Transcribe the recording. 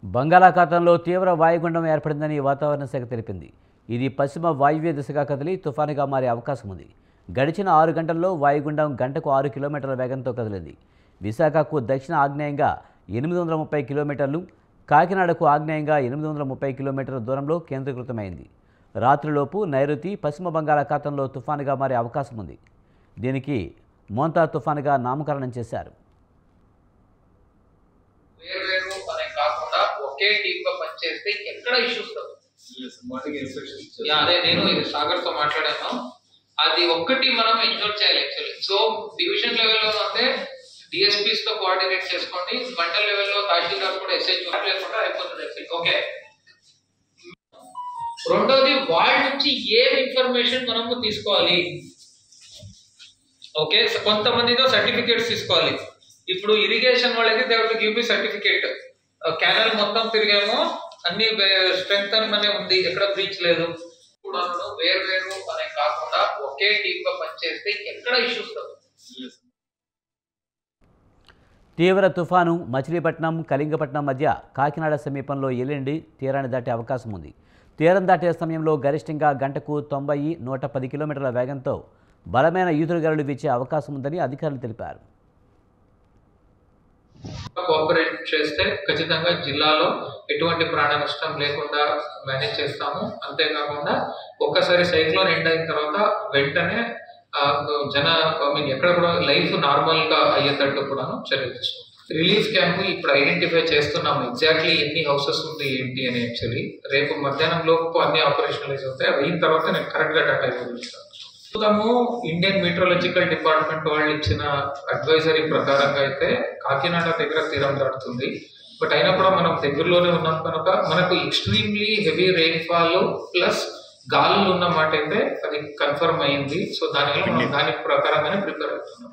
బంగాళాఖాతంలో తీవ్ర వాయుగుండం ఏర్పడిందని వాతావరణ శాఖ తెలిపింది. ఇది పశ్చిమ వాయువ్య దిశగా కదిలి తుఫానుగా మారే అవకాశం ఉంది. గడిచిన 6 గంటల్లో వాయుగుండం గంటకు 6 కిలోమీటర్ల వేగంతో కదిలింది. విశాఖకు దక్షిణ ఆగ్నేయంగా 830 కిలోమీటర్లు, కాకినాడకు ఆగ్నేయంగా 830 కిలోమీటర్ల దూరంలో కేంద్రీకృతమైంది. రాత్రిలోపు నైరుతి పశ్చిమ బంగాళాఖాతంలో తుఫానుగా మారే అవకాశం ఉంది. దీనికి మోంతా తుఫానుగా నామకరణం చేశారు. ఒకే టీమ్ గా పనిచేస్తే ఎక్కడ ఇష్యూస్ అదే నేను ఇది సాగర్ తో మాట్లాడాను. అది ఒక్కటి మనం ఎన్షూర్ చేయాలి యాక్చువల్లీ. సో డివిజన్ లెవెల్లో అంటే డిఎస్పీస్ తో కోఆర్డినేట్ చేసుకోండి, మండల్ లెవెల్లో తహసీల్దార్ కూడా ఎస్హెచ్ లేకుండా అయిపోతుంది. ఓకే, రెండోది వాళ్ళ నుంచి ఏం ఇన్ఫర్మేషన్ మనము తీసుకోవాలి. ఓకే, కొంతమందితో సర్టిఫికేట్స్ తీసుకోవాలి. ఇప్పుడు ఇరిగేషన్ వాళ్ళకి they have to give me certificate. Canal మొత్తం తిరిగామో అన్ని స్ట్రెంగ్త్ అనే ఉంది, ఎక్కడ బ్రీచ్ లేదు. కూడా వేరు అనే కాకుండా ఒకే టీమ్ గా పనిచేస్తే ఎక్కడ ఇష్యూస్ రావు. తీవ్ర తుఫాను మచిలీపట్నం, కళింగపట్నం మధ్య కాకినాడ సమీపంలో ఎల్లుండి తీరాన్ని దాటే అవకాశం ఉంది. తీరం దాటే సమయంలో గరిష్టంగా గంటకు 90-110 కిలోమీటర్ల వేగంతో బలమైన ఈదురుగాలులు వీచే అవకాశం ఉందని అధికారులు తెలిపారు. కోఆపరేట్ చేస్తే ఖచ్చితంగా జిల్లాలో ఎటువంటి ప్రాణ నష్టం లేకుండా మేనేజ్ చేస్తాము. అంతేకాకుండా ఒక్కసారి సైక్లోన్ ఎండ్ అయిన తర్వాత వెంటనే ఎక్కడ కూడా లైఫ్ నార్మల్ గా అయ్యేటట్టు కూడా చర్యలు తీసుకుంటాం. రిలీఫ్ క్యాంప్ ఇప్పుడు ఐడెంటిఫై చేస్తున్నాము, ఎగ్జాక్ట్లీ ఎన్ని హౌసెస్ ఉంది ఏంటి అని. యాక్చువల్లీ రేపు మధ్యాహ్నం లోపు అన్ని ఆపరేషనలైజ్ అవుతాయి. అయిన తర్వాత నేను కరెక్ట్ గా డేటా ఇవ్వగలుగుతాను. ప్రస్తుతము ఇండియన్ మెట్రాలజికల్ డిపార్ట్మెంట్ వాళ్ళు ఇచ్చిన అడ్వైజరీ ప్రకారంగా అయితే కాకినాడ దగ్గర తీరం దాటుతుంది. బట్ అయినా కూడా మనం దగ్గరలోనే ఉన్నాం కనుక మనకు ఎక్స్ట్రీమ్లీ హెవీ రెయిన్ఫాల్ ప్లస్ గాలులు ఉన్న మాట అయితే అది కన్ఫర్మ్ అయింది. సో దానివల్ల మనం దాని ప్రకారంగానే ప్రిపేర్ అవుతున్నాం.